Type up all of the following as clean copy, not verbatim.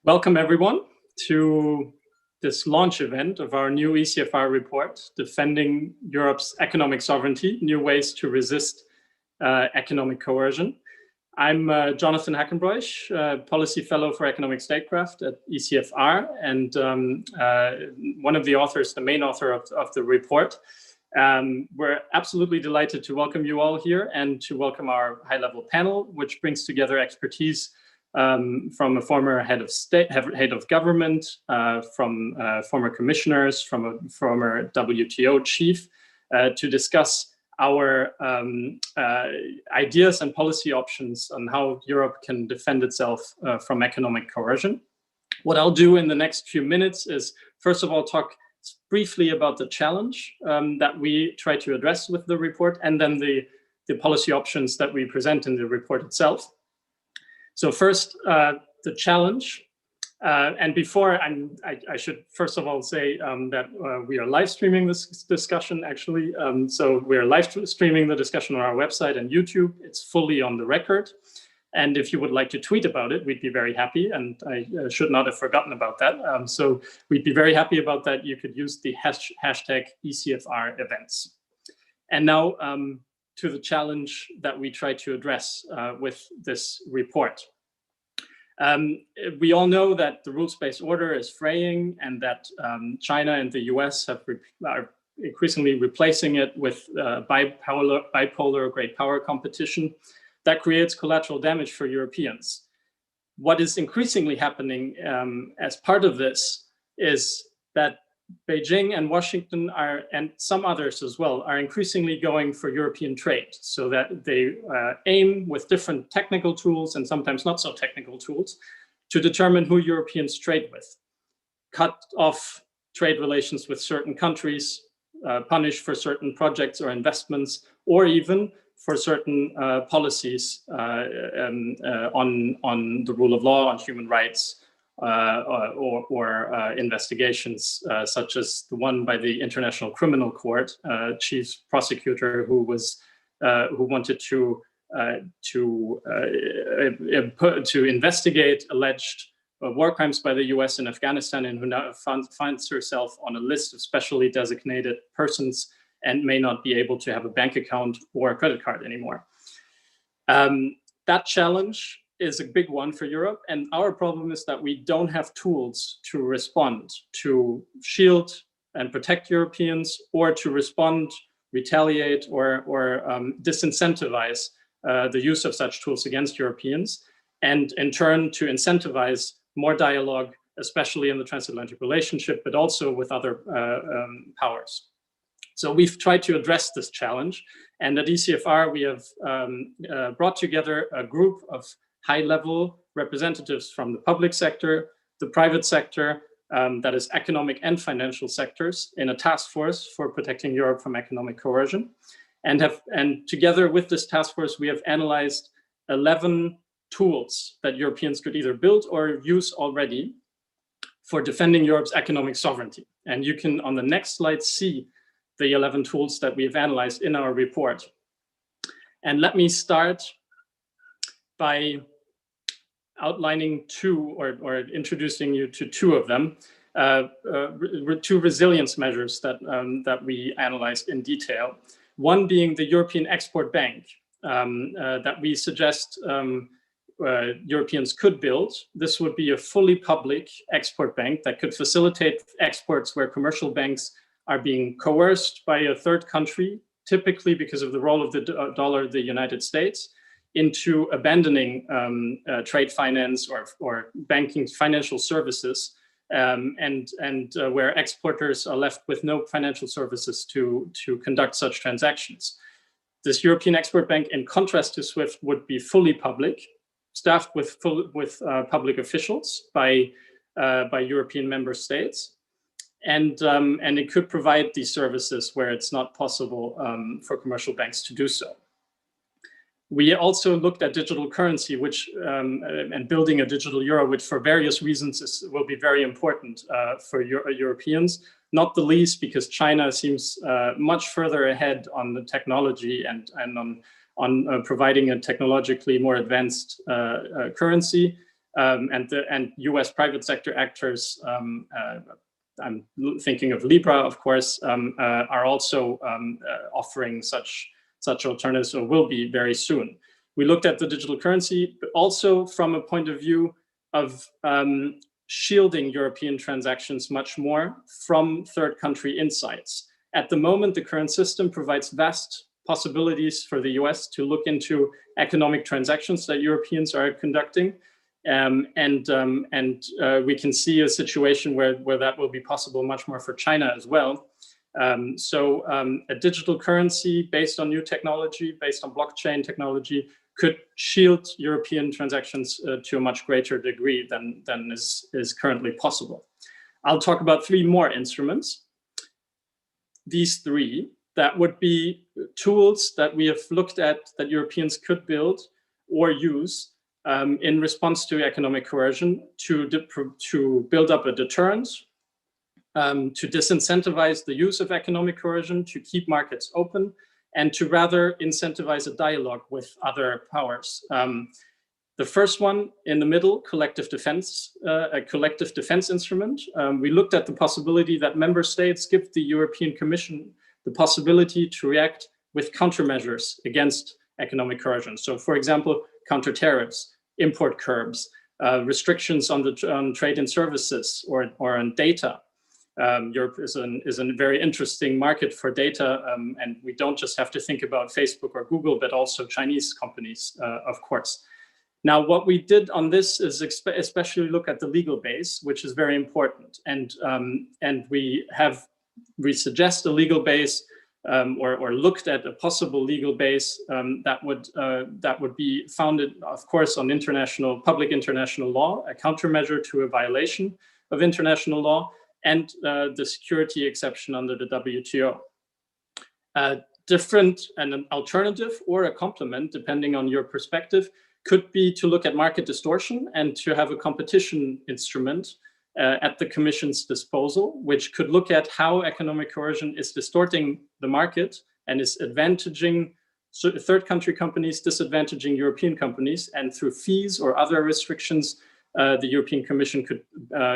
Welcome everyone to this launch event of our new ECFR report, Defending Europe's Economic Sovereignty, New Ways to Resist Economic Coercion. I'm Jonathan Hackenbroich, Policy Fellow for Economic Statecraft at ECFR, and one of the authors, the main author of the report. We're absolutely delighted to welcome you all here and to welcome our high-level panel, which brings together expertise from a former head of state, head of government, from former commissioners, from a former WTO chief, to discuss our ideas and policy options on how Europe can defend itself from economic coercion. What I'll do in the next few minutes is, first of all, talk briefly about the challenge that we try to address with the report, and then the policy options that we present in the report itself. So first, the challenge. And before, I should first of all say that we are live streaming this discussion, actually. So we are live streaming the discussion on our website and YouTube. It's fully on the record. And if you would like to tweet about it, we'd be very happy. And I should not have forgotten about that. So we'd be very happy about that. You could use the hashtag ECFR events. And now, to the challenge that we try to address with this report. We all know that the rules-based order is fraying and that China and the US are increasingly replacing it with bipolar great power competition that creates collateral damage for Europeans. What is increasingly happening as part of this is that Beijing and Washington are, and some others as well, are increasingly going for European trade, so that they aim with different technical tools and sometimes not so technical tools to determine who Europeans trade with, cut off trade relations with certain countries, punish for certain projects or investments, or even for certain policies on the rule of law, on human rights, or investigations such as the one by the International Criminal Court chief prosecutor who wanted to investigate alleged war crimes by the US in Afghanistan, and who now finds herself on a list of specially designated persons and may not be able to have a bank account or a credit card anymore. That challenge is a big one for Europe, and our problem is that we don't have tools to respond, to shield and protect Europeans, or to respond, retaliate, or disincentivize the use of such tools against Europeans, and in turn to incentivize more dialogue, especially in the transatlantic relationship, but also with other powers. So we've tried to address this challenge, and at ECFR we have brought together a group of high-level representatives from the public sector, the private sector, that is economic and financial sectors, in a task force for protecting Europe from economic coercion. And together with this task force, we have analyzed 11 tools that Europeans could either build or use already for defending Europe's economic sovereignty. And you can, on the next slide, see the 11 tools that we've analyzed in our report. And let me start by outlining two, or introducing you to two of them, two resilience measures that we analyzed in detail. One being the European Export Bank that we suggest Europeans could build. This would be a fully public export bank that could facilitate exports where commercial banks are being coerced by a third country, typically because of the role of the dollar, the United States, into abandoning trade finance or banking financial services, and where exporters are left with no financial services to conduct such transactions. This European Export Bank, in contrast to SWIFT, would be fully public, staffed with public officials by European member states, and it could provide these services where it's not possible for commercial banks to do so. We also looked at digital currency, and building a digital euro, which for various reasons will be very important for Europeans, not the least because China seems much further ahead on the technology and on providing a technologically more advanced currency and US private sector actors, I'm thinking of Libra, of course, are also offering such alternatives, or will be very soon. We looked at the digital currency, but also from a point of view of shielding European transactions much more from third country insights. At the moment, the current system provides vast possibilities for the US to look into economic transactions that Europeans are conducting. We can see a situation where that will be possible much more for China as well. A digital currency based on new technology, based on blockchain technology, could shield European transactions to a much greater degree than is currently possible. I'll talk about 3 more instruments. These 3, that would be tools that we have looked at that Europeans could build or use in response to economic coercion to build up a deterrence, to disincentivize the use of economic coercion, to keep markets open, and to rather incentivize a dialogue with other powers. The first one in the middle, collective defense, a collective defense instrument. We looked at the possibility that member states give the European Commission the possibility to react with countermeasures against economic coercion. So, for example, counter tariffs, import curbs, restrictions on trade and services, or on data. Europe is a very interesting market for data, and we don't just have to think about Facebook or Google, but also Chinese companies, of course. Now, what we did on this is especially look at the legal base, which is very important, and we suggest a legal base, or looked at a possible legal base that would be founded, of course, on public international law, a countermeasure to a violation of international law, and the security exception under the WTO. Different and an alternative or a complement, depending on your perspective, could be to look at market distortion and to have a competition instrument at the Commission's disposal, which could look at how economic coercion is distorting the market and is advantaging third country companies, disadvantaging European companies, and through fees or other restrictions, the European Commission could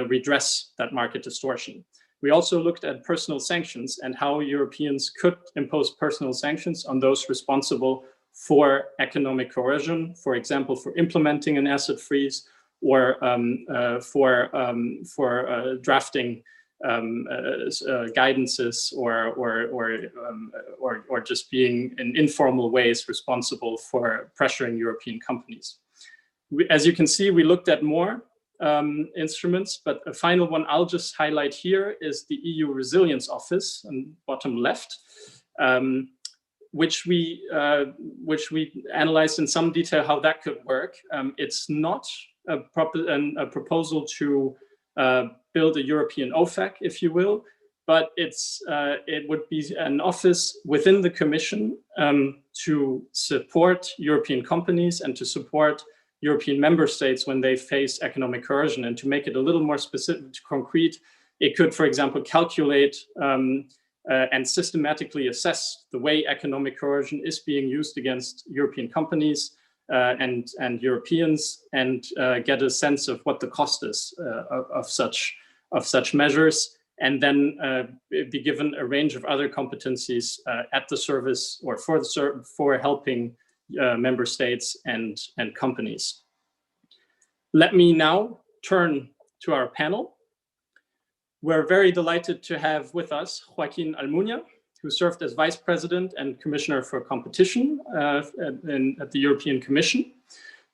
redress that market distortion. We also looked at personal sanctions and how Europeans could impose personal sanctions on those responsible for economic coercion, for example, for implementing an asset freeze, or for drafting guidances, or just being in informal ways responsible for pressuring European companies. As you can see, we looked at more instruments, but a final one I'll just highlight here is the EU Resilience Office, on bottom left, which we analyzed in some detail how that could work. It's not a proposal to build a European OFAC, if you will, but it would be an office within the Commission to support European companies and to support European member states when they face economic coercion. And to make it a little more specific, concrete, it could, for example, calculate and systematically assess the way economic coercion is being used against European companies and Europeans, and get a sense of what the cost is of such measures, and then be given a range of other competencies at the service or for helping member states and companies. Let me now turn to our panel. We're very delighted to have with us Joaquin Almunia, who served as Vice President and Commissioner for Competition at the European Commission.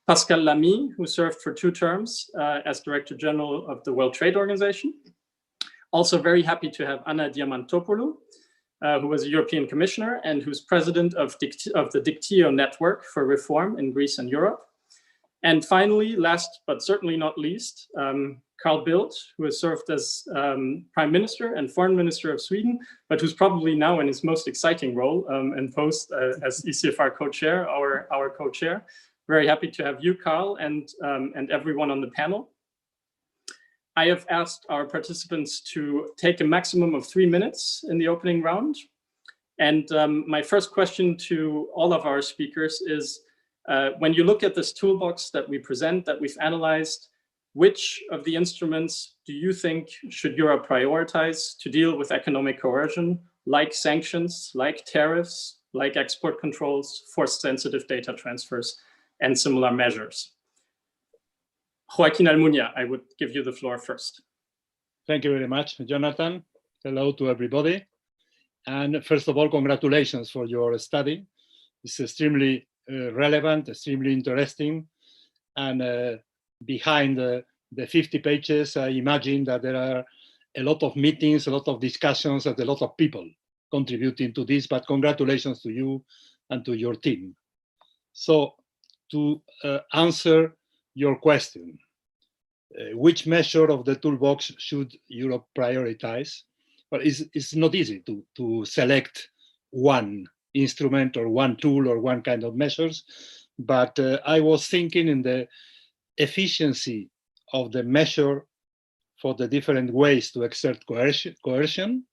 Pascal Lamy, who served for 2 terms as Director General of the World Trade Organization. Also very happy to have Anna Diamantopoulou, who was a European Commissioner and who's President of the Dictio Network for Reform in Greece and Europe. And finally, last but certainly not least, Carl Bildt, who has served as Prime Minister and Foreign Minister of Sweden, but who's probably now in his most exciting role and post as ECFR co-chair, our co-chair. Very happy to have you, Carl, and everyone on the panel. I have asked our participants to take a maximum of 3 minutes in the opening round. And my first question to all of our speakers is, when you look at this toolbox that we present, that we've analyzed, which of the instruments do you think should Europe prioritize to deal with economic coercion, like sanctions, like tariffs, like export controls, forced sensitive data transfers, and similar measures? Joaquin Almunia, I would give you the floor first. Thank you very much, Jonathan. Hello to everybody. And first of all, congratulations for your study. It's extremely relevant, extremely interesting. And behind the 50 pages, I imagine that there are a lot of meetings, a lot of discussions, and a lot of people contributing to this, but congratulations to you and to your team. So to answer your question, which measure of the toolbox should Europe prioritize? Well, it's not easy to select one instrument or one tool or one kind of measures, but I was thinking in the efficiency of the measure for the different ways to exert coercion,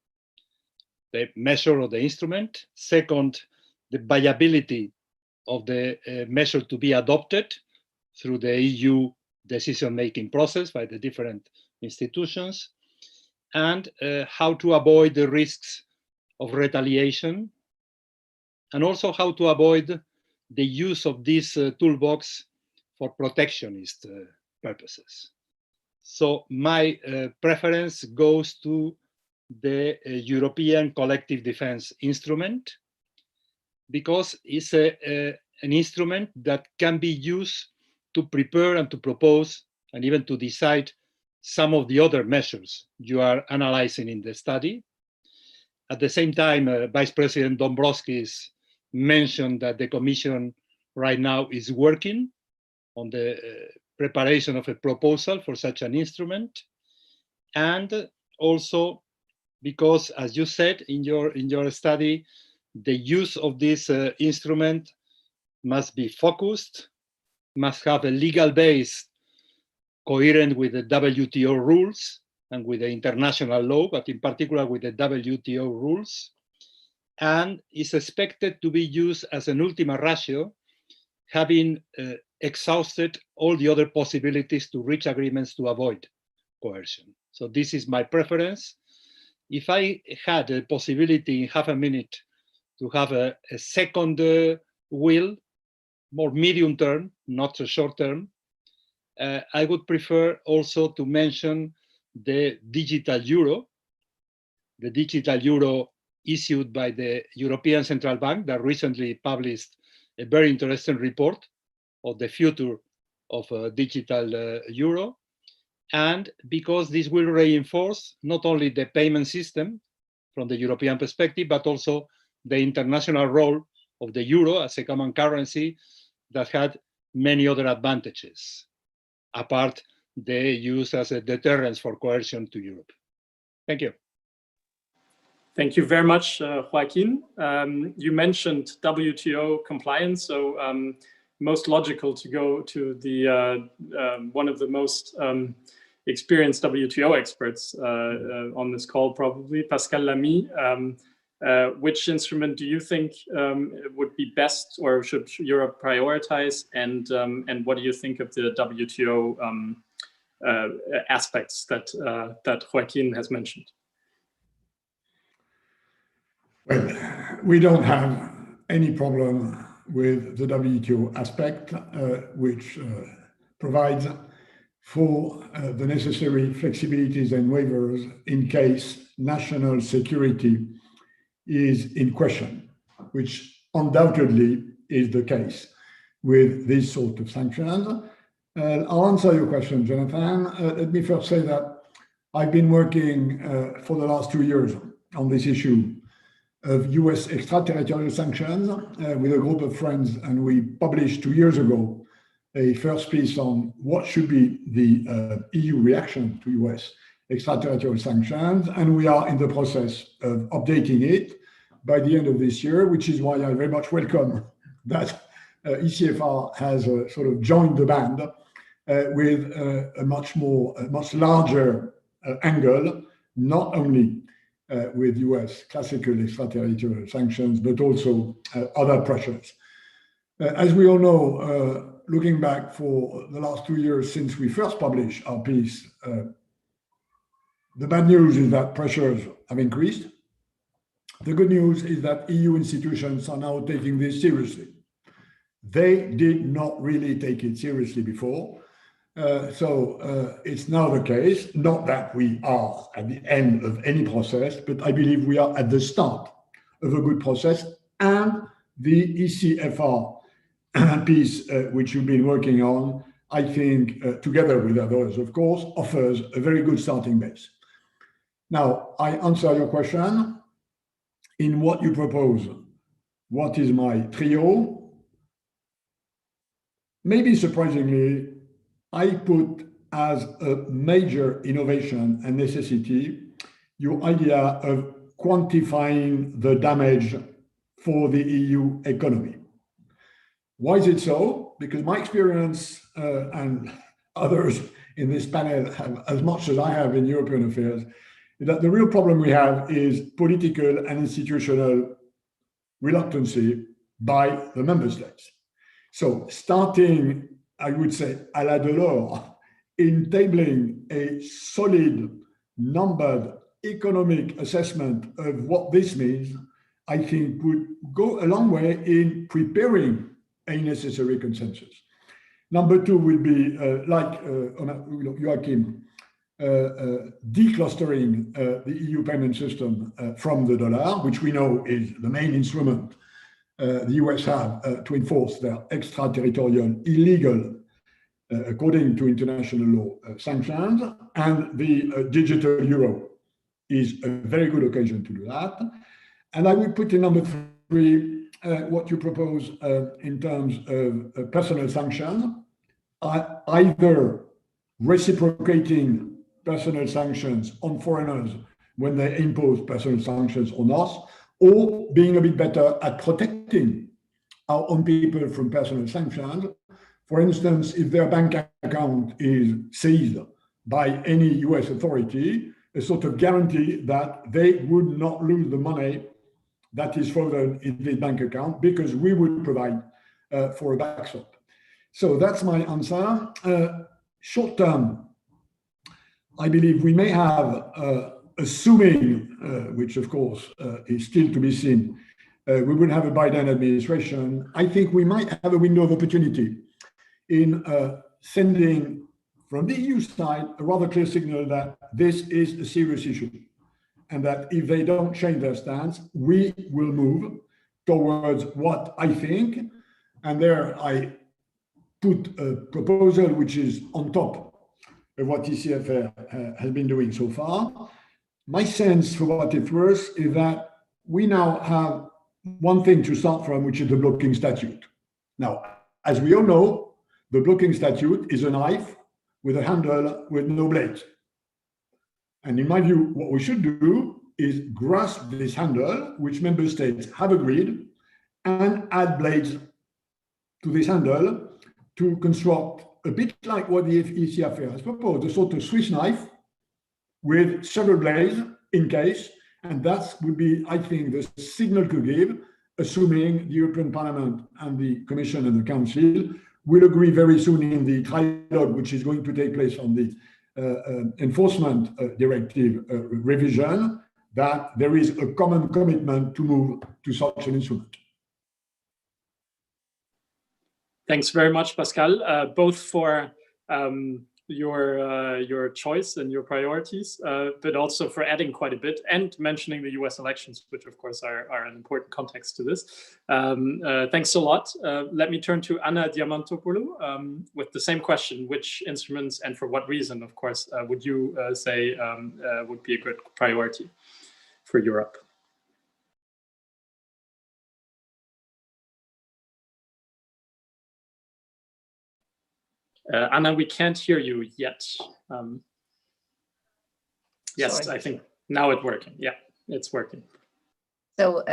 the measure of the instrument. Second, the viability of the measure to be adopted through the EU decision-making process by the different institutions, and how to avoid the risks of retaliation, and also how to avoid the use of this toolbox for protectionist purposes. So my preference goes to the European Collective Defense Instrument, because it's an instrument that can be used to prepare and to propose and even to decide some of the other measures you are analyzing in the study. At the same time, Vice President Dombrovskis mentioned that the Commission right now is working on the preparation of a proposal for such an instrument. And also because, as you said in your study, the use of this instrument must be focused, must have a legal base coherent with the WTO rules and with the international law, but in particular with the WTO rules, and is expected to be used as an ultima ratio, having exhausted all the other possibilities to reach agreements to avoid coercion. So this is my preference. If I had a possibility in half a minute to have a second will, more medium term, not a short term, I would prefer also to mention the digital euro issued by the European Central Bank that recently published a very interesting report of the future of digital euro. And because this will reinforce not only the payment system from the European perspective, but also the international role of the euro as a common currency that had many other advantages, apart the use as a deterrence for coercion to Europe. Thank you. Thank you very much, Joaquin. You mentioned WTO compliance, so most logical to go to the one of the most experienced WTO experts on this call, probably, Pascal Lamy. Which instrument do you think would be best, or should Europe prioritize? And what do you think of the WTO aspects that Joaquin has mentioned? Well, we don't have any problem with the WTO aspect, which provides for the necessary flexibilities and waivers in case national security is in question, which undoubtedly is the case with these sort of sanctions. I'll answer your question, Jonathan. Let me first say that I've been working for the last 2 years on this issue of US extraterritorial sanctions with a group of friends, and we published 2 years ago a first piece on what should be the EU reaction to US extraterritorial sanctions, and we are in the process of updating it by the end of this year, which is why I very much welcome that ECFR has sort of joined the band with a much larger angle, not only with US classical extraterritorial sanctions, but also other pressures. As we all know, looking back for the last 2 years since we first published our piece, the bad news is that pressures have increased. The good news is that EU institutions are now taking this seriously. They did not really take it seriously before. So it's now the case, not that we are at the end of any process, but I believe we are at the start of a good process. And the ECFR piece, which you've been working on, I think, together with others, of course, offers a very good starting base. Now, I answer your question. In what you propose, what is my trio? Maybe surprisingly, I put as a major innovation and necessity your idea of quantifying the damage for the EU economy. Why is it so? Because my experience and others in this panel have as much as I have in European affairs, is that the real problem we have is political and institutional reluctancy by the member states. So starting, I would say, à la Delors, in tabling a solid, numbered economic assessment of what this means, I think would go a long way in preparing a necessary consensus. Number two will be, like Joachim, declustering the EU payment system from the dollar, which we know is the main instrument the US have to enforce their extraterritorial illegal, according to international law, sanctions. And the digital euro is a very good occasion to do that. And I would put in number three what you propose in terms of personal sanctions, either reciprocating personal sanctions on foreigners when they impose personal sanctions on us, or being a bit better at protecting our own people from personal sanctions. For instance, if their bank account is seized by any US authority, a sort of guarantee that they would not lose the money that is frozen in the bank account, because we would provide for a backstop. So that's my answer. Short term, I believe we may have, assuming, which of course is still to be seen, we would have a Biden administration. I think we might have a window of opportunity in sending from the EU side a rather clear signal that this is a serious issue, and that if they don't change their stance, we will move towards what I think, and there I put a proposal which is on top of what ECFR has been doing so far. My sense, for what it's worth, is that we now have one thing to start from, which is the blocking statute. Now, as we all know, the blocking statute is a knife with a handle with no blades. And in my view, what we should do is grasp this handle, which member states have agreed, and add blades to this handle to construct a bit like what the ECFR has proposed, a sort of Swiss knife with several blades in case, and that would be, I think, the signal to give, assuming the European Parliament and the Commission and the Council will agree very soon in the trilogue, which is going to take place on the enforcement directive revision, that there is a common commitment to move to such an instrument. Thanks very much, Pascal, both for your choice and your priorities, but also for adding quite a bit and mentioning the US elections, which of course are an important context to this. Thanks a lot. Let me turn to Anna Diamantopoulou with the same question: which instruments and for what reason, of course, would you say would be a good priority for Europe? Anna, we can't hear you yet. Yes, sorry. I think now it's working. Yeah, it's working. So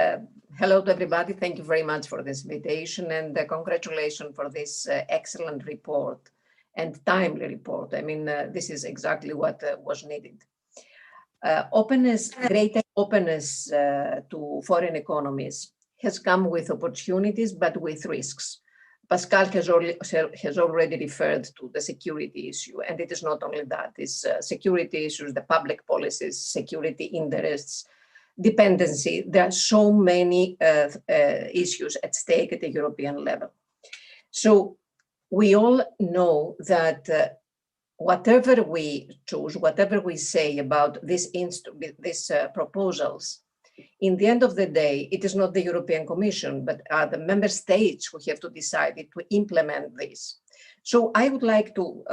hello to everybody. Thank you very much for this invitation, and congratulations for this excellent report and timely report. I mean, this is exactly what was needed. Greater openness to foreign economies has come with opportunities, but with risks. Pascal has already referred to the security issue, and it is not only that, it's security issues, the public policies, security interests, dependency. There are so many issues at stake at the European level. So we all know that whatever we choose, whatever we say about these proposals, in the end of the day, it is not the European Commission, but are the member states who have to decide to implement this. So I would like to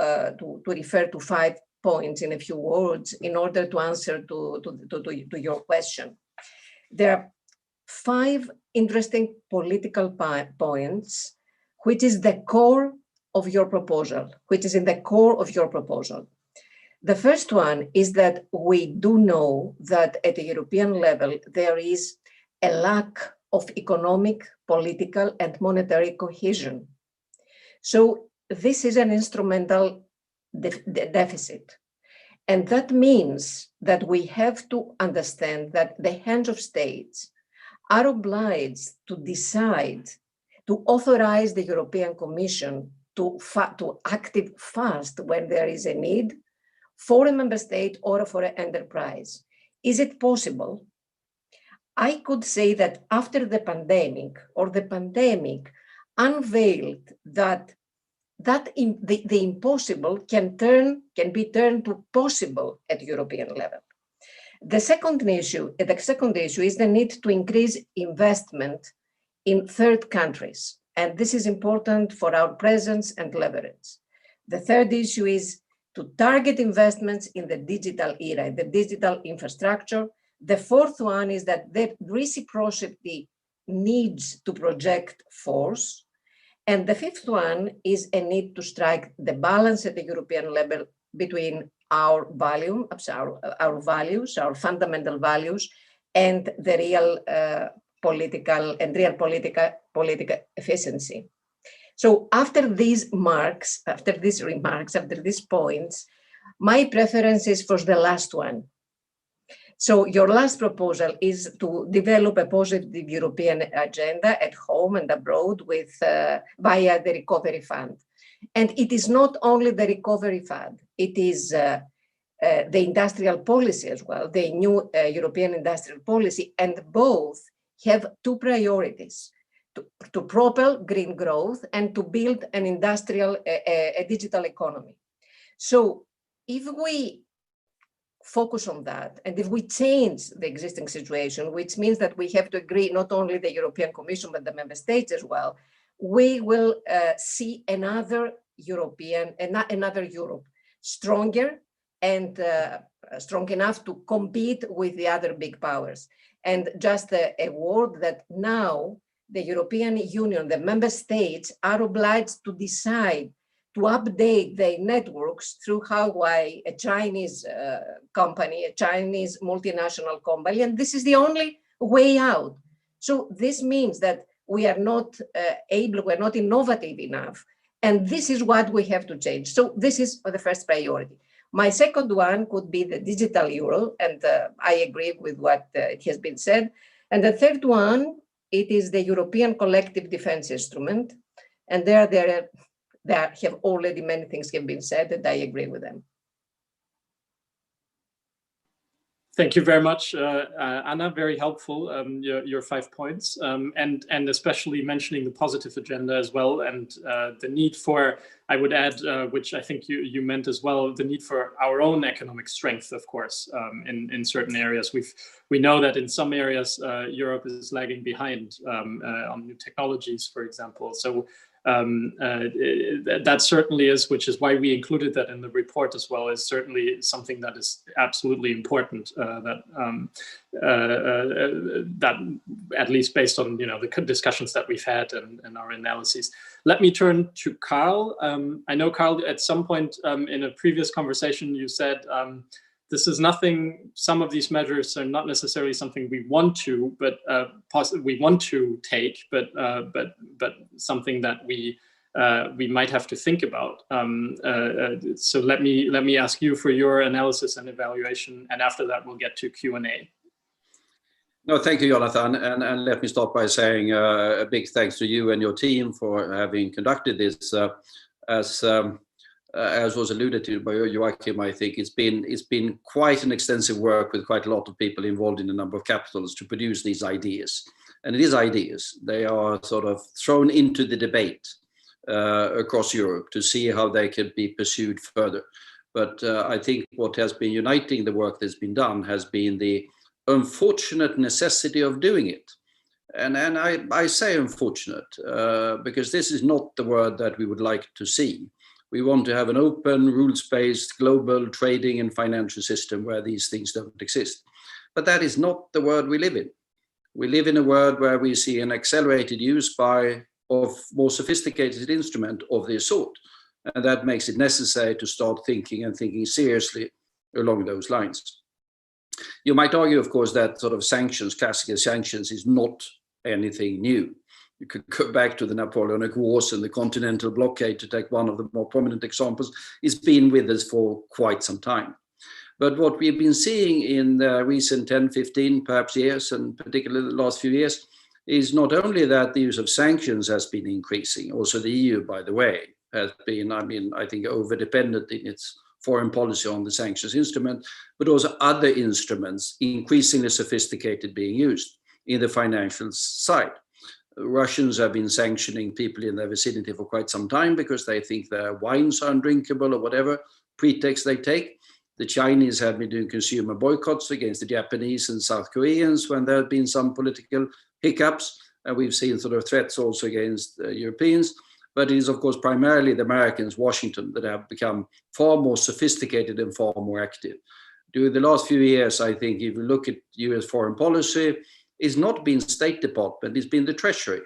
refer to 5 points in a few words in order to answer to your question. There are 5 interesting political points, which is the core of your proposal, which is in the core of your proposal. The first one is that we do know that at the European level, there is a lack of economic, political, and monetary cohesion. So this is an instrumental deficit. And that means that we have to understand that the heads of states are obliged to decide, to authorize the European Commission to act fast when there is a need for a member state or for an enterprise. Is it possible? I could say that after the pandemic, or the pandemic unveiled that the impossible can be turned to possible at European level. The second issue is the need to increase investment in third countries. And this is important for our presence and leverage. The third issue is to target investments in the digital era, the digital infrastructure. The fourth one is that the reciprocity needs to project force. And the fifth one is a need to strike the balance at the European level between our values, our fundamental values, and the real political efficiency. So after these remarks, after these points, my preference is for the last one. So your last proposal is to develop a positive European agenda at home and abroad with via the recovery fund. And it is not only the recovery fund, it is the industrial policy as well, the new European industrial policy, and both have 2 priorities: to propel green growth and to build an industrial, a digital economy. So if we focus on that, and if we change the existing situation, which means that we have to agree not only the European Commission, but the member states as well, we will see another Europe, stronger and strong enough to compete with the other big powers. And just a word that now the European Union, the member states are obliged to decide to update their networks through Huawei, a Chinese company, a Chinese multinational company, and this is the only way out. So this means that we are not we're not innovative enough, and this is what we have to change. So this is the first priority. My second one could be the digital euro, and I agree with what it has been said. And the third one, it is the European Collective Defense Instrument, and there have already many things have been said, and I agree with them. Thank you very much, Anna. Very helpful, your 5 points, and especially mentioning the positive agenda as well, and the need for, I would add, which I think you meant as well, the need for our own economic strength, of course, in certain areas. We know that in some areas Europe is lagging behind on new technologies, for example. So that certainly is, which is why we included that in the report as well, is certainly something that is absolutely important, that at least based on the discussions that we've had and our analyses. Let me turn to Carl. I know, Carl, at some point in a previous conversation you said this is nothing, some of these measures are not necessarily something we want to, but we want to take, but something that we might have to think about. So let me ask you for your analysis and evaluation, and after that we'll get to Q&A. No, thank you, Jonathan. And let me start by saying a big thanks to you and your team for having conducted this. As was alluded to by Joachim, I think it's been quite an extensive work with quite a lot of people involved in a number of capitals to produce these ideas. And it is ideas. They are sort of thrown into the debate across Europe to see how they can be pursued further. But I think what has been uniting the work that's been done has been the unfortunate necessity of doing it. And I say unfortunate because this is not the word that we would like to see. We want to have an open, rules-based, global trading and financial system where these things don't exist. But that is not the world we live in. We live in a world where we see an accelerated use of more sophisticated instrument of this sort. And that makes it necessary to start thinking seriously along those lines. You might argue, of course, that sort of sanctions, classical sanctions, is not anything new. You could go back to the Napoleonic Wars and the Continental Blockade to take one of the more prominent examples. It's been with us for quite some time. But what we've been seeing in the recent 10, 15, perhaps years, and particularly the last few years, is not only that the use of sanctions has been increasing, also the EU, by the way, has been, I think, over-dependent in its foreign policy on the sanctions instrument, but also other instruments increasingly sophisticated being used in the financial side. Russians have been sanctioning people in their vicinity for quite some time because they think their wines are undrinkable or whatever pretext they take. The Chinese have been doing consumer boycotts against the Japanese and South Koreans when there have been some political hiccups. And we've seen sort of threats also against Europeans. But it is, of course, primarily the Americans, Washington, that have become far more sophisticated and far more active. During the last few years, I think if you look at US foreign policy, it's not been State Department, it's been the Treasury.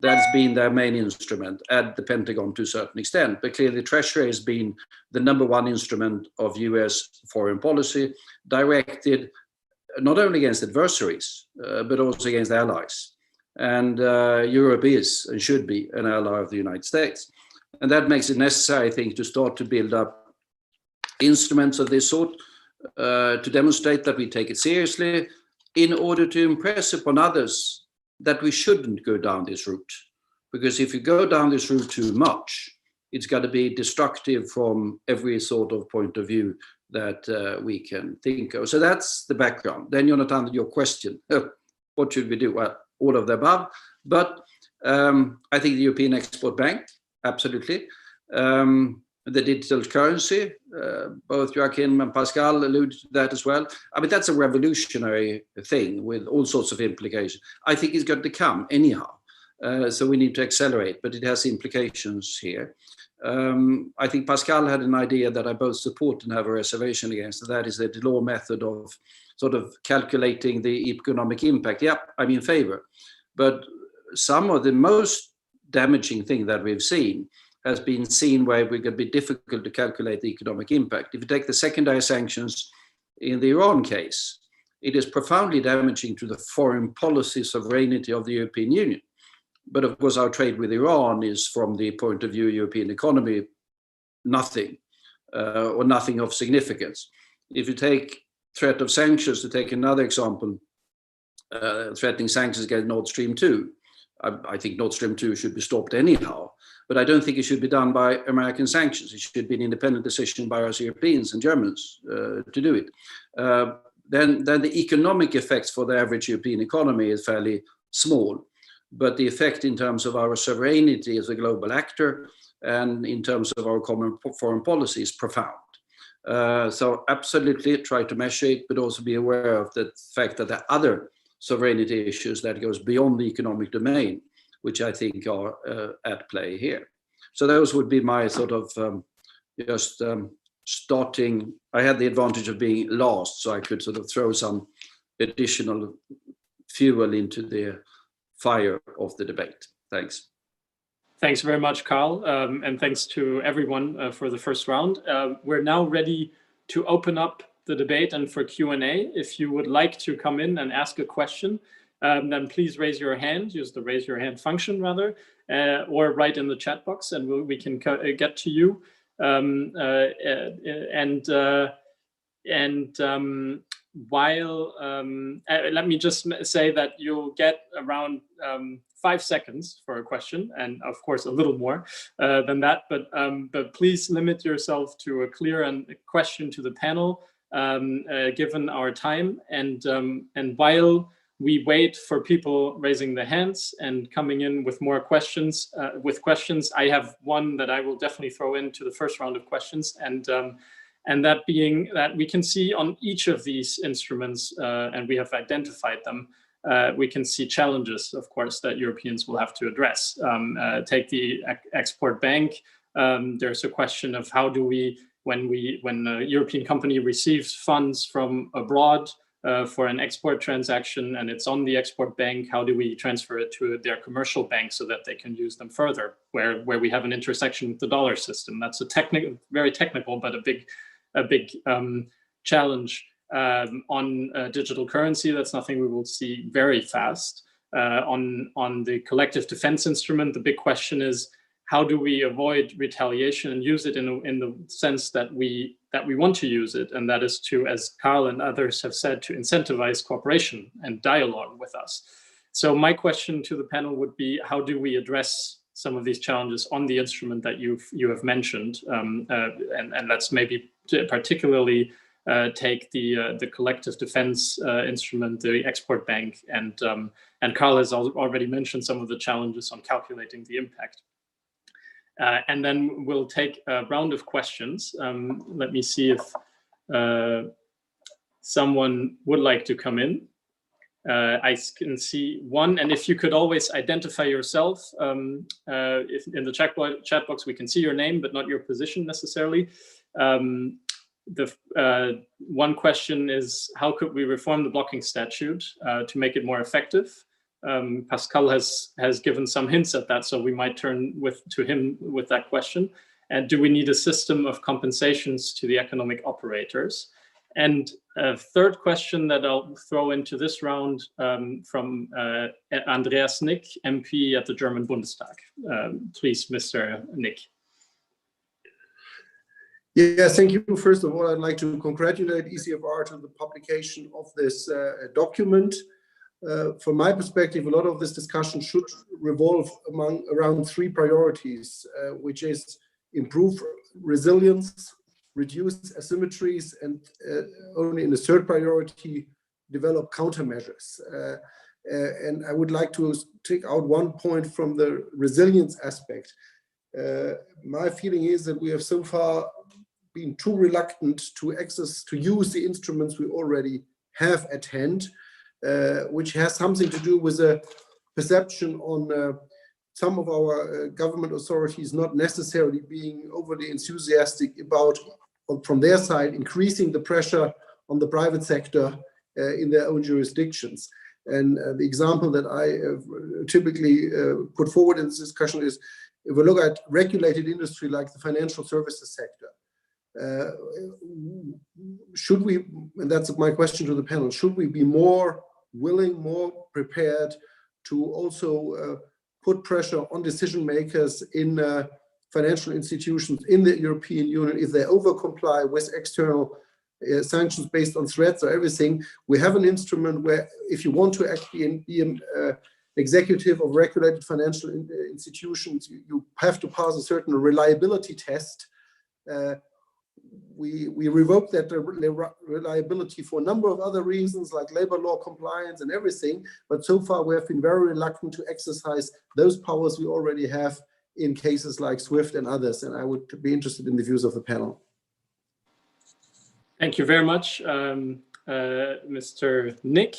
That's been their main instrument at the Pentagon to a certain extent. But clearly, the Treasury has been the number one instrument of US foreign policy, directed not only against adversaries, but also against allies. And Europe is and should be an ally of the United States. And that makes it necessary, I think, to start to build up instruments of this sort to demonstrate that we take it seriously in order to impress upon others that we shouldn't go down this route. Because if you go down this route too much, it's got to be destructive from every sort of point of view that we can think of. So that's the background. Then, Jonathan, your question, what should we do? Well, all of the above. But I think the European Export Bank, absolutely. The digital currency, both Joachim and Pascal alluded to that as well. I mean, that's a revolutionary thing with all sorts of implications. I think it's got to come anyhow. So we need to accelerate, but it has implications here. I think Pascal had an idea that I both support and have a reservation against, and that is the Delors method of sort of calculating the economic impact. Yeah, I'm in favor. But some of the most damaging thing that we've seen has been seen where it could be difficult to calculate the economic impact. If you take the secondary sanctions in the Iran case, it is profoundly damaging to the foreign policy sovereignty of the European Union. But of course, our trade with Iran is, from the point of view of European economy, nothing or nothing of significance. If you take threat of sanctions, to take another example, threatening sanctions against Nord Stream 2, I think Nord Stream 2 should be stopped anyhow, but I don't think it should be done by American sanctions. It should be an independent decision by us Europeans and Germans to do it. Then the economic effects for the average European economy is fairly small, but the effect in terms of our sovereignty as a global actor and in terms of our common foreign policy is profound. So absolutely try to measure it, but also be aware of the fact that there are other sovereignty issues that goes beyond the economic domain, which I think are at play here. So those would be my sort of starting. I had the advantage of being last, so I could sort of throw some additional fuel into the fire of the debate. Thanks. Thanks very much, Carl, and thanks to everyone for the first round. We're now ready to open up the debate and for Q&A. If you would like to come in and ask a question, then please raise your hand, use the raise your hand function rather, or write in the chat box and we can get to you. while let me just say that you'll get around 5 seconds for a question, and of course a little more than that, but please limit yourself to a clear question to the panel, given our time. And while we wait for people raising their hands and coming in with more questions, I have one that I will definitely throw into the first round of questions, and that being that we can see on each of these instruments, and we have identified them, we can see challenges, of course, that Europeans will have to address. Take the export bank. There's a question of how do we, when a European company receives funds from abroad for an export transaction and it's on the export bank, how do we transfer it to their commercial bank so that they can use them further, where we have an intersection with the dollar system? That's a very technical, but a big challenge. On digital currency, that's nothing we will see very fast. On the collective defense instrument, the big question is, how do we avoid retaliation and use it in the sense that we want to use it, and that is to, as Carl and others have said, to incentivize cooperation and dialogue with us. So my question to the panel would be, how do we address some of these challenges on the instrument that you have mentioned, and let's maybe particularly take the collective defense instrument, the export bank, and Carl has already mentioned some of the challenges on calculating the impact. And then we'll take a round of questions. Let me see if someone would like to come in. I can see one, and if you could always identify yourself. If in the chat box we can see your name, but not your position necessarily. The one question is, how could we reform the blocking statute to make it more effective? Pascal has given some hints at that, so we might turn to him with that question. And do we need a system of compensations to the economic operators? And a third question that I'll throw into this round from Andreas Nick, MP at the German Bundestag. Please, Mr. Nick. Yeah, thank you. First of all, I'd like to congratulate ECFR to the publication of this document. From my perspective, a lot of this discussion should revolve around three priorities, which is improve resilience, reduce asymmetries, and only in the third priority, develop countermeasures. And I would like to take out one point from the resilience aspect. My feeling is that we have so far been too reluctant to use the instruments we already have at hand, which has something to do with a perception on some of our government authorities not necessarily being overly enthusiastic about, from their side, increasing the pressure on the private sector in their own jurisdictions. And the example that I typically put forward in this discussion is, if we look at regulated industry like the financial services sector, should we, and that's my question to the panel, should we be more willing, more prepared to also put pressure on decision makers in financial institutions in the European Union if they over-comply with external sanctions based on threats or everything? We have an instrument where if you want to actually be an executive of regulated financial institutions, you have to pass a certain reliability test. We revoke that reliability for a number of other reasons, like labor law compliance and everything. But so far, we have been very reluctant to exercise those powers we already have in cases like SWIFT and others. And I would be interested in the views of the panel. Thank you very much, Mr. Nick.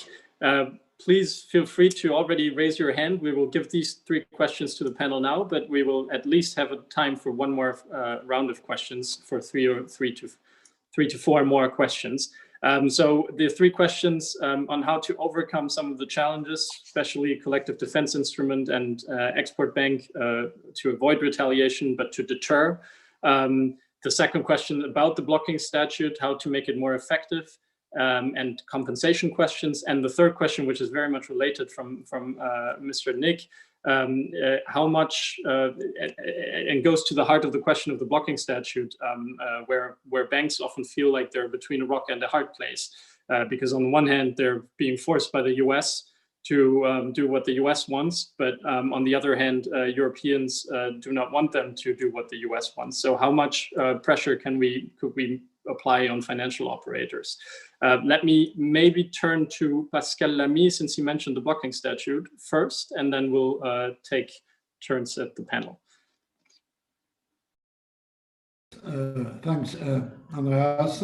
Please feel free to already raise your hand. We will give these three questions to the panel now, but we will at least have a time for one more round of questions for three to four more questions. So the three questions on how to overcome some of the challenges, especially collective defense instrument and export bank, to avoid retaliation, but to deter. The second question about the blocking statute, how to make it more effective. And compensation questions, and the third question, which is very much related from Mr. Nick, how much and goes to the heart of the question of the blocking statute, where banks often feel like they're between a rock and a hard place. because on the one hand, they're being forced by the US to do what the US wants, but on the other hand, Europeans do not want them to do what the US wants. So how much pressure could we apply on financial operators? Let me maybe turn to Pascal Lamy, since he mentioned the blocking statute first, and then we'll take turns at the panel. Thanks, Andreas.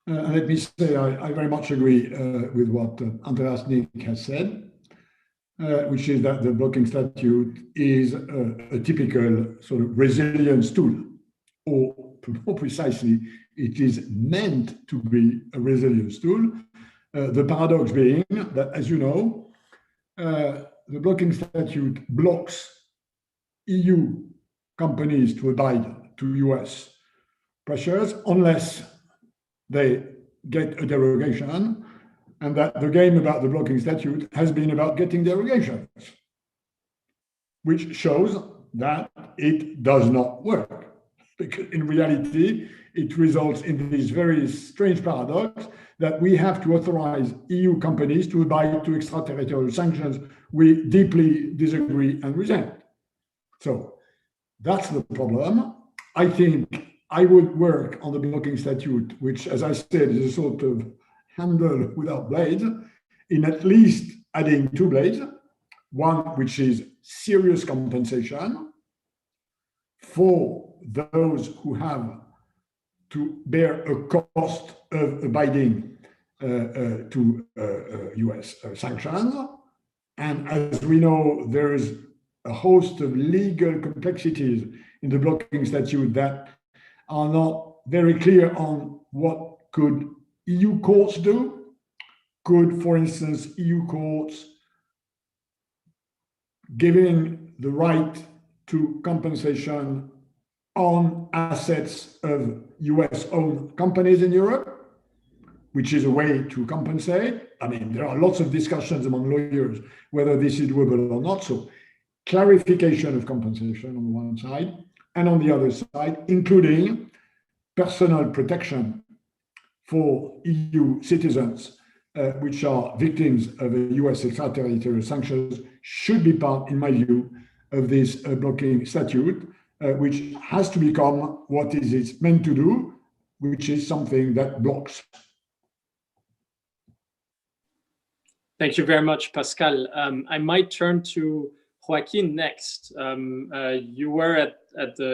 Let me say I very much agree with what Andreas Nick has said, which is that the blocking statute is a typical sort of resilience tool, or more precisely, it is meant to be a resilience tool. The paradox being that, as you know, the blocking statute blocks EU companies to abide to US pressures unless they get a derogation, and that the game about the blocking statute has been about getting derogations, which shows that it does not work. Because in reality, it results in this very strange paradox that we have to authorize EU companies to abide to extraterritorial sanctions we deeply disagree and resent. So that's the problem. I think I would work on the blocking statute, which, as I said, is a sort of handle without blades, in at least adding 2 blades, one which is serious compensation for those who have to bear a cost of abiding to US sanctions. And as we know, there is a host of legal complexities in the blocking statute that are not very clear on what could EU courts do. Could, for instance, EU courts giving the right to compensation on assets of US-owned companies in Europe, which is a way to compensate. I mean, there are lots of discussions among lawyers whether this is doable or not. So clarification of compensation on the one side, and on the other side, including personal protection for EU citizens which are victims of a US extraterritorial sanctions, should be part, in my view, of this blocking statute, which has to become what it's meant to do, which is something that blocks. Thank you very much, Pascal. I might turn to Joaquin next. You were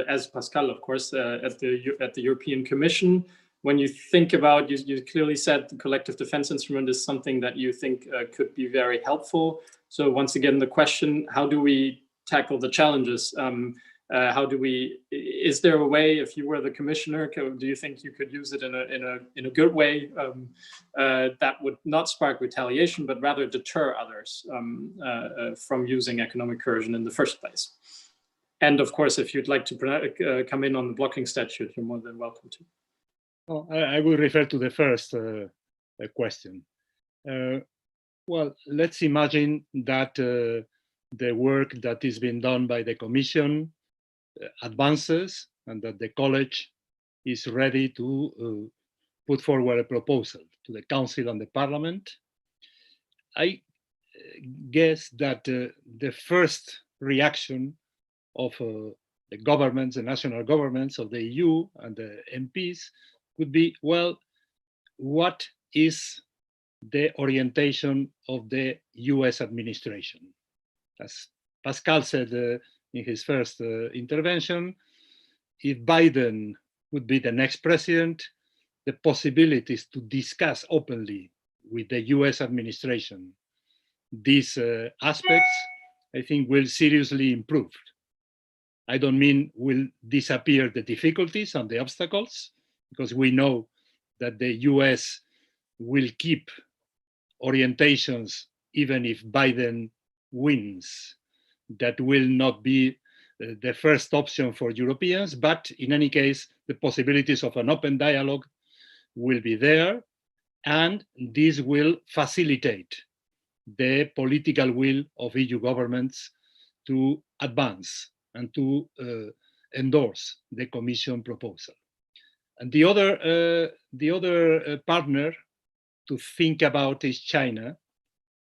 as Pascal, of course, at the European Commission. When you think about, you clearly said the collective defense instrument is something that you think could be very helpful. So once again, the question: how do we tackle the challenges? Is there a way, if you were the commissioner, do you think you could use it in a good way that would not spark retaliation, but rather deter others from using economic coercion in the first place? And of course, if you'd like to come in on the blocking statute, you're more than welcome to. Oh, I will refer to the first question. Well, let's imagine that the work that is being done by the Commission advances and that the College is ready to put forward a proposal to the Council and the Parliament. I guess that the first reaction of the governments, the national governments of the EU and the MPs could be, well, what is the orientation of the US administration? As Pascal said in his first intervention, if Biden would be the next president, the possibilities to discuss openly with the US administration these aspects, I think, will seriously improve. I don't mean will disappear the difficulties and the obstacles, because we know that the US will keep orientations even if Biden wins. That will not be the first option for Europeans, but in any case, the possibilities of an open dialogue will be there, and this will facilitate the political will of EU governments to advance and to endorse the Commission proposal. And the other partner to think about is China,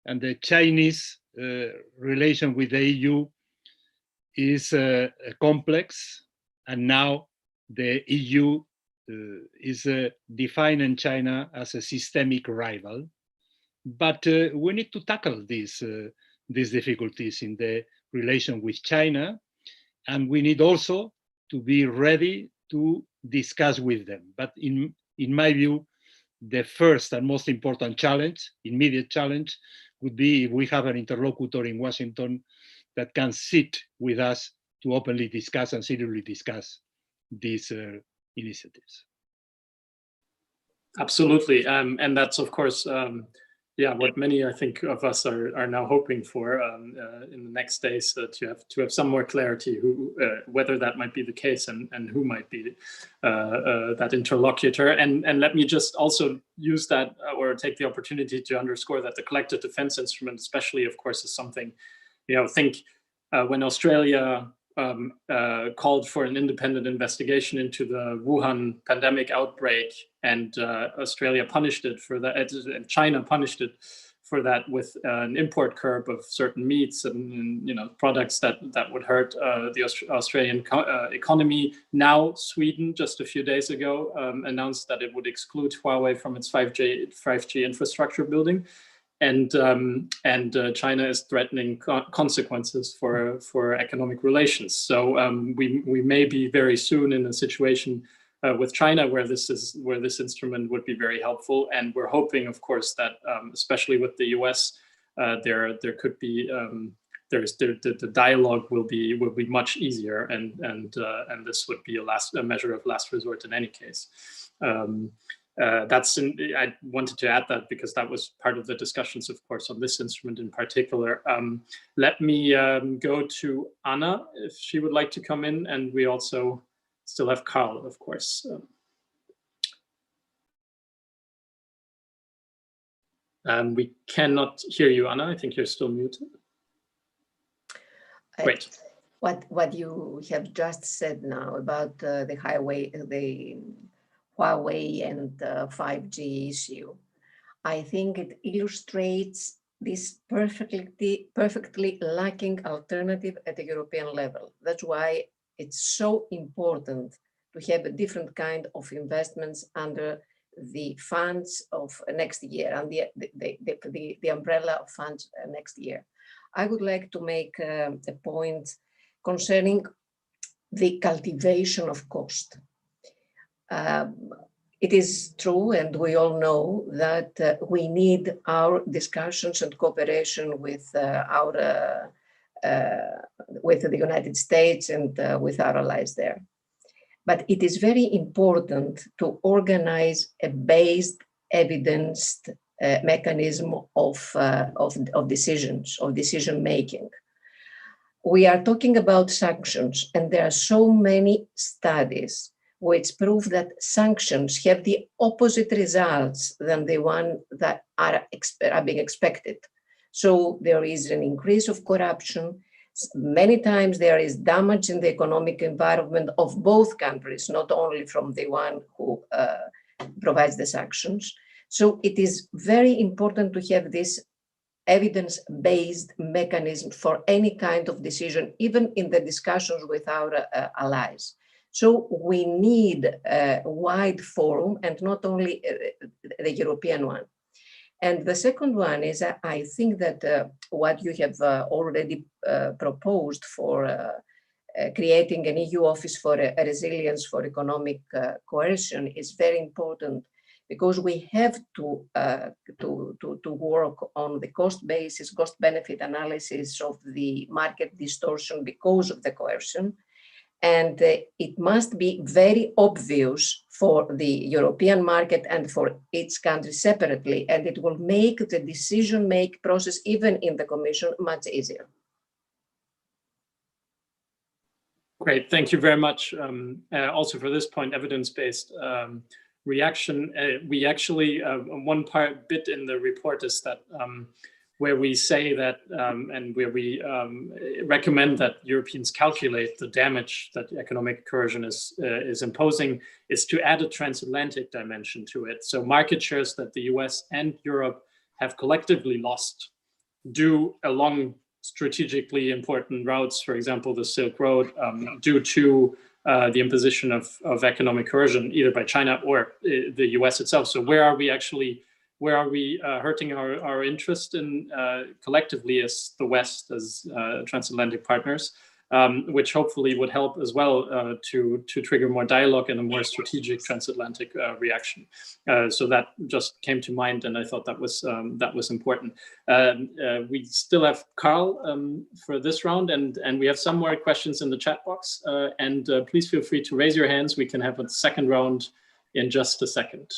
and the Chinese relation with the EU is complex, and now the EU is defining China as a systemic rival. But we need to tackle these difficulties in the relation with China, and we need also to be ready to discuss with them. But in my view, the first and most important challenge, immediate challenge, would be if we have an interlocutor in Washington that can sit with us to openly discuss and seriously discuss these initiatives. Absolutely, and that's of course, what many I think of us are now hoping for in the next days, to have some more clarity whether that might be the case and who might be that interlocutor. And let me just also use that or take the opportunity to underscore that the collective defense instrument, especially, of course, is something, think when Australia called for an independent investigation into the Wuhan pandemic outbreak, and Australia punished it for that, and China punished it for that with an import curb of certain meats and products that would hurt the Australian economy. Now Sweden, just a few days ago, announced that it would exclude Huawei from its 5G infrastructure building. And China is threatening consequences for economic relations. So we may be very soon in a situation with China where this instrument would be very helpful. And we're hoping, of course, that especially with the US, there could be the dialogue will be much easier, and this would be a measure of last resort in any case. I wanted to add that because that was part of the discussions, of course, on this instrument in particular. Let me go to Anna if she would like to come in, and we also still have Carl, of course. We cannot hear you, Anna. I think you're still muted. Great. What you have just said now about the Huawei and 5G issue, I think it illustrates this perfectly lacking alternative at the European level. That's why it's so important to have a different kind of investments under the funds of next year and the umbrella of funds next year. I would like to make a point concerning the cultivation of cost. It is true, and we all know that we need our discussions and cooperation with the United States and with our allies there. But it is very important to organize a based, evidenced mechanism of decision making. We are talking about sanctions, and there are so many studies which prove that sanctions have the opposite results than the one that are being expected. So there is an increase of corruption. Many times there is damage in the economic environment of both countries, not only from the one who provides the sanctions. So it is very important to have this evidence-based mechanism for any kind of decision, even in the discussions with our allies. So we need a wide forum and not only the European one. And the second one is, I think that what you have already proposed for creating an EU office for resilience for economic coercion is very important, because we have to work on the cost basis, cost benefit analysis of the market distortion because of the coercion. And it must be very obvious for the European market and for each country separately, and it will make the decision-making process, even in the Commission, much easier. Great, thank you very much. Also for this point, evidence-based reaction. We actually, one bit in the report is that where we say that and where we recommend that Europeans calculate the damage that economic coercion is imposing, is to add a transatlantic dimension to it. So market shares that the US and Europe have collectively lost due along strategically important routes, for example, the Silk Road, due to the imposition of economic coercion, either by China or the US itself. So where are we hurting our interest in collectively as the West, as transatlantic partners, which hopefully would help as well to trigger more dialogue and a more strategic transatlantic reaction. So that just came to mind, and I thought that was important. We still have Carl for this round, and we have some more questions in the chat box. And please feel free to raise your hands. We can have a second round in just a second.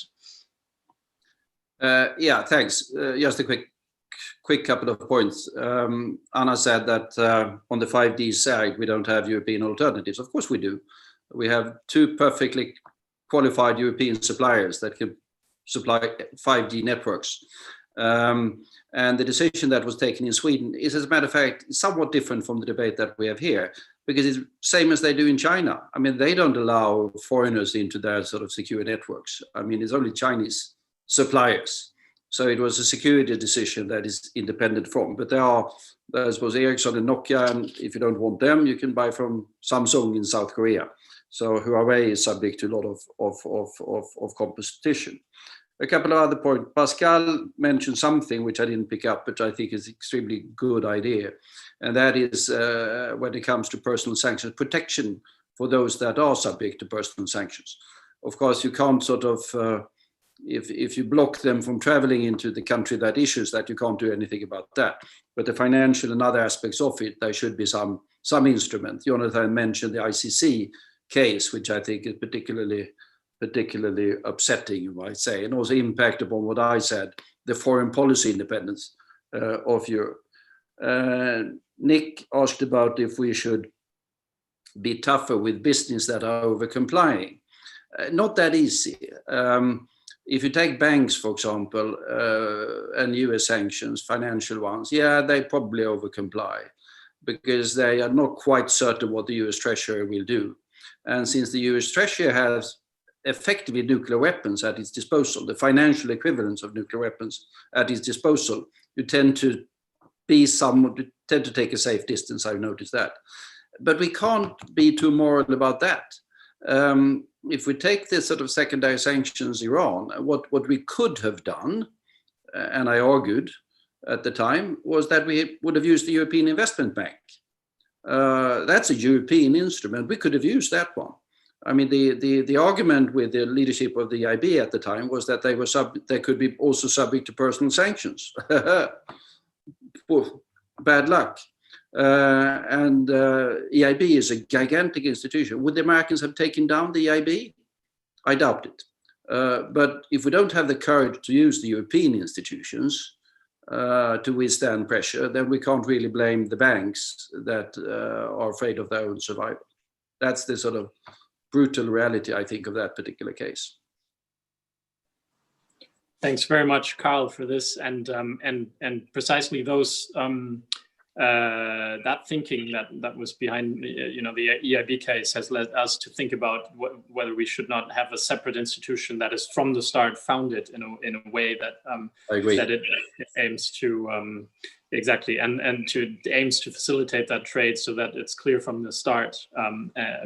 Yeah, thanks. Just a quick couple of points. Anna said that on the 5G side, we don't have European alternatives. Of course we do. We have two perfectly qualified European suppliers that can supply 5G networks. And the decision that was taken in Sweden is, as a matter of fact, somewhat different from the debate that we have here, because it's the same as they do in China. I mean, they don't allow foreigners into their sort of secure networks. I mean, it's only Chinese suppliers. So it was a security decision that is independent from. But there are, I suppose, Ericsson and Nokia, and if you don't want them, you can buy from Samsung in South Korea. So Huawei is subject to a lot of competition. A couple of other points. Pascal mentioned something which I didn't pick up, but I think is an extremely good idea. And that is when it comes to personal sanctions, protection for those that are subject to personal sanctions. Of course, you can't sort of, if you block them from traveling into the country that issues that, you can't do anything about that. But the financial and other aspects of it, there should be some instrument. Jonathan mentioned the ICC case, which I think is particularly upsetting, you might say, and also impact upon what I said, the foreign policy independence of Europe. Nick asked about if we should be tougher with business that are over complying. Not that easy. If you take banks, for example, and US sanctions, financial ones, yeah, they probably over comply because they are not quite certain what the US Treasury will do. And since the US Treasury has effectively nuclear weapons at its disposal, the financial equivalence of nuclear weapons at its disposal, you tend to take a safe distance. I've noticed that. But we can't be too moral about that. If we take this sort of secondary sanctions Iran, what we could have done, and I argued at the time, was that we would have used the European Investment Bank. That's a European instrument. We could have used that one. I mean, the argument with the leadership of the EIB at the time was that they could be also subject to personal sanctions. Bad luck. And EIB is a gigantic institution. Would the Americans have taken down the EIB? I doubt it. But if we don't have the courage to use the European institutions to withstand pressure, then we can't really blame the banks that are afraid of their own survival. That's the sort of brutal reality, I think, of that particular case. Thanks very much, Carl, for this, and precisely those that thinking that was behind the EIB case has led us to think about whether we should not have a separate institution that is from the start founded in a way that that it aims to exactly and aims to facilitate that trade so that it's clear from the start,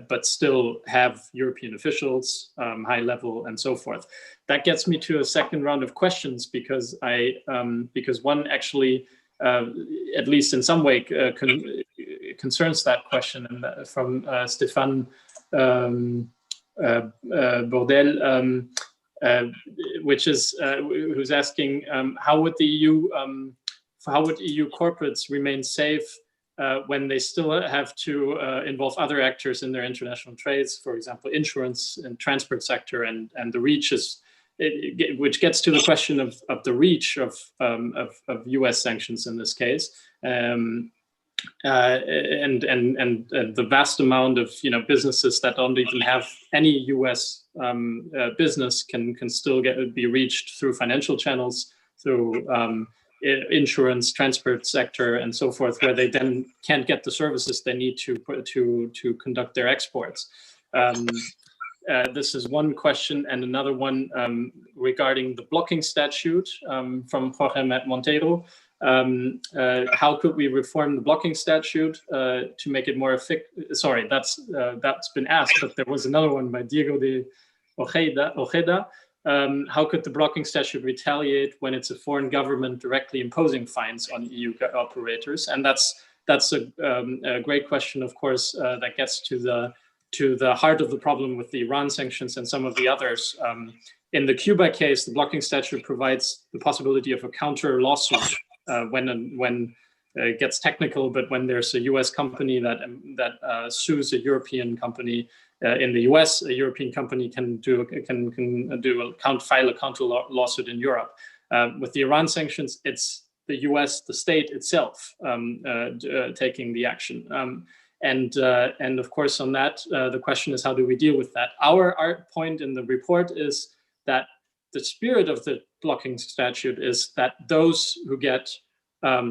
but still have European officials, high level, and so forth. That gets me to a second round of questions because one actually, at least in some way, concerns that question, and from Stéphane Bordel, which is who's asking how would EU corporates remain safe when they still have to involve other actors in their international trades, for example, insurance and transport sector, and the reach is. Which gets to the question of the reach of U.S. sanctions in this case, and the vast amount of businesses that don't even have any U.S. Business can still be reached through financial channels, through insurance, transport sector, and so forth, where they then can't get the services they need to conduct their exports. This is one question, and another one regarding the blocking statute from Jorge Montero. How could we reform the blocking statute to make it more effective? Sorry, that's been asked, but there was another one by Diego de Ojeda. How could the blocking statute retaliate when it's a foreign government directly imposing fines on EU operators? And that's a great question, of course, that gets to the heart of the problem with the Iran sanctions and some of the others. In the Cuba case, the blocking statute provides the possibility of a counter lawsuit when it gets technical, but when there's a U.S. company that sues a European company in the U.S., a European company can file a counter lawsuit in Europe. With the Iran sanctions, it's the U.S., the state itself, taking the action. And of course, on that, the question is, how do we deal with that? Our point in the report is that the spirit of the blocking statute is that those who get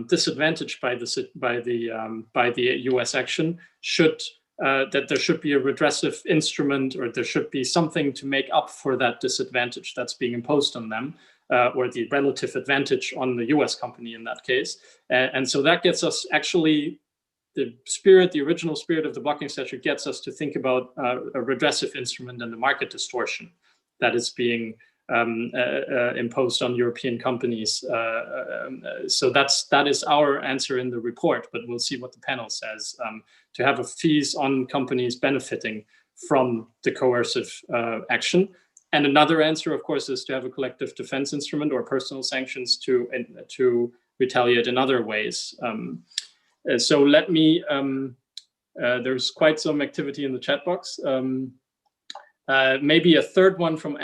disadvantaged by the U.S. action that there should be a redressive instrument, or there should be something to make up for that disadvantage that's being imposed on them, or the relative advantage on the U.S. company in that case. And so that gets us actually, the original spirit of the blocking statute gets us to think about a redressive instrument and the market distortion that is being imposed on European companies. So that is our answer in the report, but we'll see what the panel says. To have a fees on companies benefiting from the coercive action. And another answer, of course, is to have a collective defense instrument or personal sanctions to retaliate in other ways. So let me, there's quite some activity in the chat box. Maybe a third one from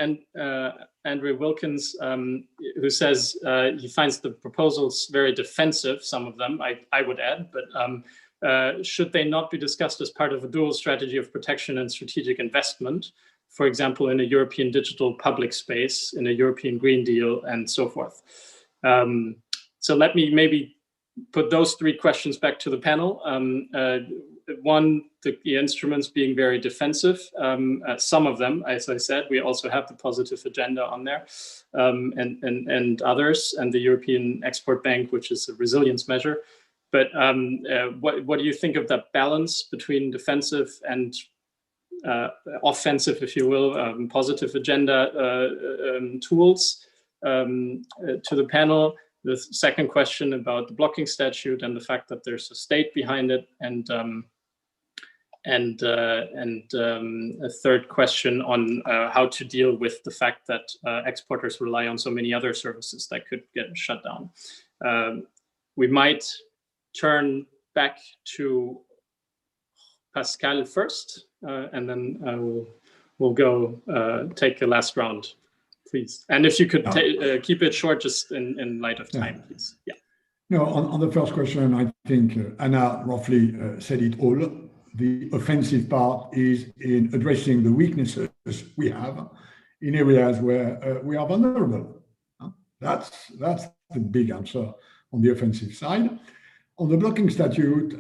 Andrew Wilkins, who says he finds the proposals very defensive, some of them, I would add, but should they not be discussed as part of a dual strategy of protection and strategic investment, for example, in a European digital public space, in a European Green Deal, and so forth? So let me maybe put those three questions back to the panel. One, the instruments being very defensive. Some of them, as I said, we also have the positive agenda on there, and others, and the European Export Bank, which is a resilience measure. But what do you think of that balance between defensive and offensive, if you will, positive agenda tools? To the panel, the second question about the blocking statute and the fact that there's a state behind it, and a third question on how to deal with the fact that exporters rely on so many other services that could get shut down. We might turn back to Pascal first, and then we'll go take the last round, please. And if you could keep it short, just in light of time, please. Yeah. No, on the first question, I think Anna roughly said it all. The offensive part is in addressing the weaknesses we have in areas where we are vulnerable. That's the big answer on the offensive side. On the blocking statute,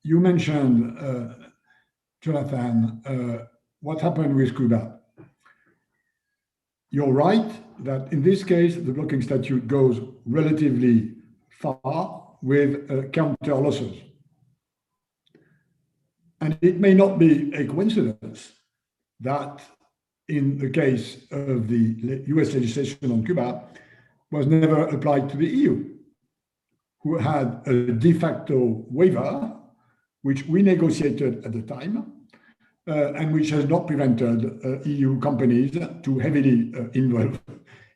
you mentioned, Jonathan, what happened with Cuba. You're right that in this case, the blocking statute goes relatively far with counter losses. And it may not be a coincidence that in the case of the US legislation on Cuba was never applied to the EU, who had a de facto waiver, which we negotiated at the time, and which has not prevented EU companies to heavily involve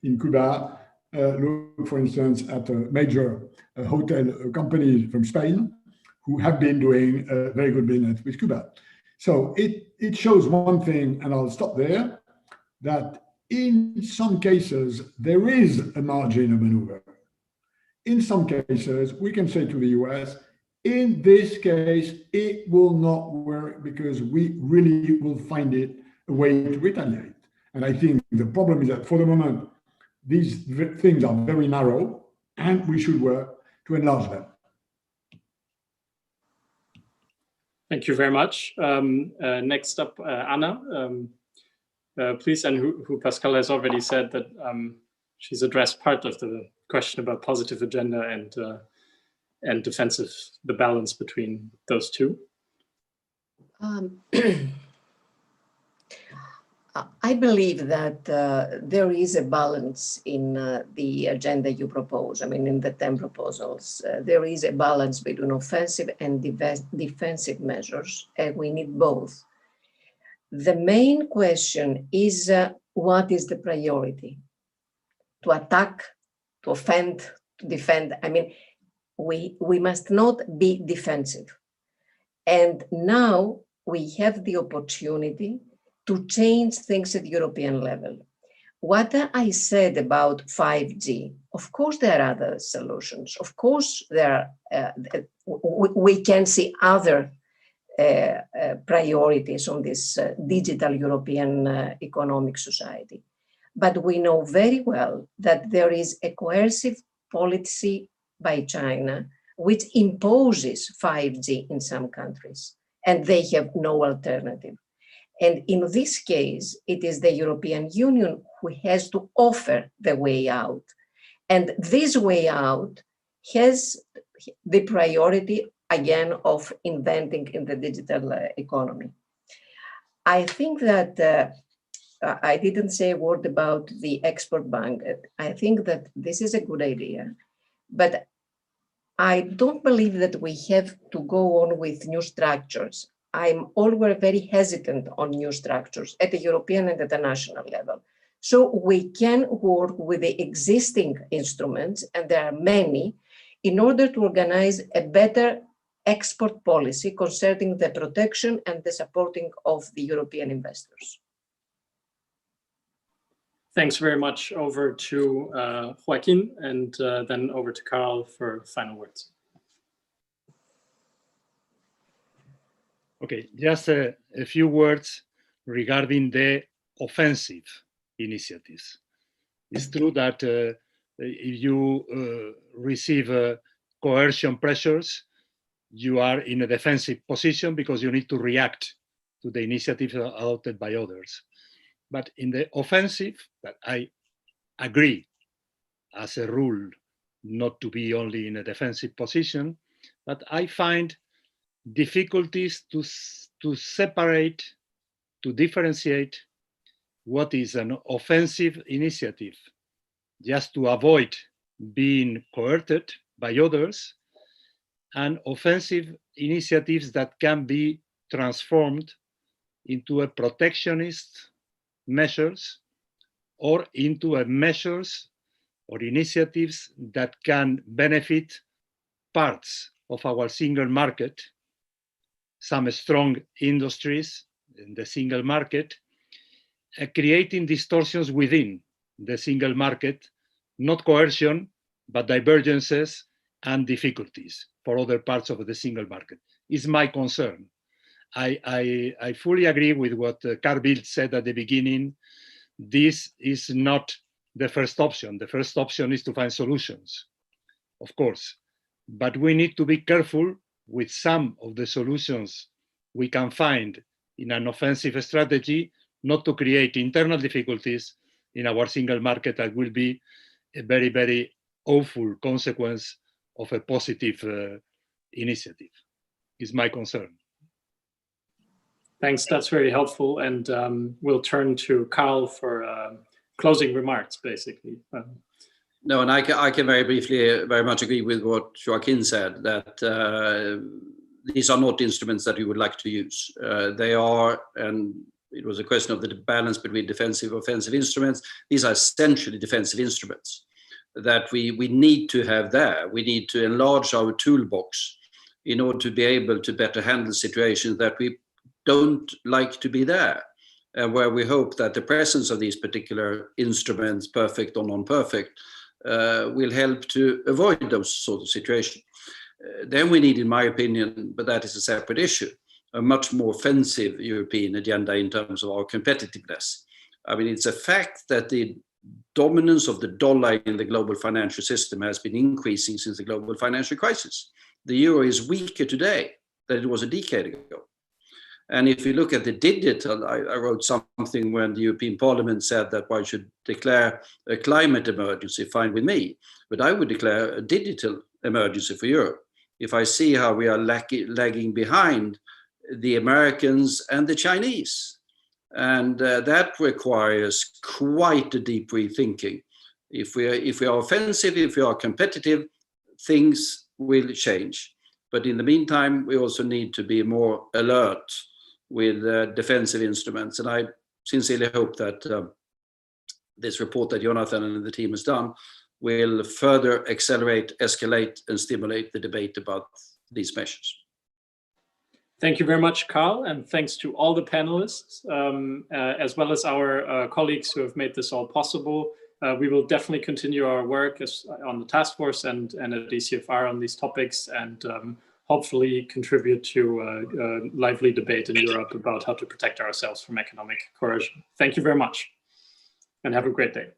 in Cuba. Look, for instance, at a major hotel company from Spain, who have been doing very good business with Cuba. So it shows one thing, and I'll stop there, that in some cases, there is a margin of maneuver. In some cases, we can say to the US, in this case, it will not work because we really will find it a way to retaliate. And I think the problem is that for the moment, these things are very narrow. and we should work to enlarge them. Thank you very much. Next up, Anna, please, and who Pascal has already said that she's addressed part of the question about positive agenda and defensive, the balance between those two. I believe that there is a balance in the agenda you propose. I mean, in the 10 proposals, there is a balance between offensive and defensive measures, and we need both. The main question is, what is the priority? To attack, to offend, to defend? I mean, we must not be defensive. And now we have the opportunity to change things at European level. What I said about 5G, of course there are other solutions. Of course there are, we can see other priorities on this digital European economic society. But we know very well that there is a coercive policy by China which imposes 5G in some countries, and they have no alternative. And in this case, it is the European Union who has to offer the way out. And this way out has the priority, again, of inventing in the digital economy. I think that I didn't say a word about the export bank. I think that this is a good idea, but I don't believe that we have to go on with new structures. I'm always very hesitant on new structures at the European and at the national level. So we can work with the existing instruments, and there are many, in order to organize a better export policy concerning the protection and the supporting of the European investors. Thanks very much. Over to Joaquin, and then over to Carl for final words. Okay, just a few words regarding the offensive initiatives. It's true that if you receive coercion pressures, you are in a defensive position because you need to react to the initiatives adopted by others. But in the offensive, that I agree as a rule not to be only in a defensive position, but I find difficulties to separate, to differentiate what is an offensive initiative just to avoid being coerced by others, and offensive initiatives that can be transformed into a protectionist measures or into a measures or initiatives that can benefit parts of our single market, some strong industries in the single market, creating distortions within the single market, not coercion, but divergences and difficulties for other parts of the single market, is my concern. I fully agree with what Carl Bildt said at the beginning. This is not the first option. The first option is to find solutions, of course, but we need to be careful with some of the solutions we can find in an offensive strategy, not to create internal difficulties in our single market that will be a very, very awful consequence of a positive initiative, is my concern. Thanks, that's very helpful. And we'll turn to Carl for closing remarks, basically. No, and I can very briefly, very much agree with what Joaquin said, that these are not instruments that we would like to use. They are, and it was a question of the balance between defensive and offensive instruments. These are essentially defensive instruments that we need to have there. We need to enlarge our toolbox in order to be able to better handle situations that we don't like to be there, and where we hope that the presence of these particular instruments, perfect or non-perfect, will help to avoid those sort of situations. Then we need, in my opinion, but that is a separate issue, a much more offensive European agenda in terms of our competitiveness. I mean, it's a fact that the dominance of the dollar in the global financial system has been increasing since the global financial crisis. The euro is weaker today than it was a decade ago. And if you look at the digital, I wrote something when the European Parliament said that one should declare a climate emergency, fine with me, but I would declare a digital emergency for Europe. If I see how we are lagging behind the Americans and the Chinese, and that requires quite a deep rethinking. If we are offensive, if we are competitive, things will change. But in the meantime, we also need to be more alert with defensive instruments. And I sincerely hope that this report that Jonathan and the team has done will further accelerate, escalate, and stimulate the debate about these measures. Thank you very much, Carl, and thanks to all the panelists, as well as our colleagues who have made this all possible. We will definitely continue our work on the task force and at ECFR on these topics, and hopefully contribute to a lively debate in Europe about how to protect ourselves from economic coercion. Thank you very much, and have a great day.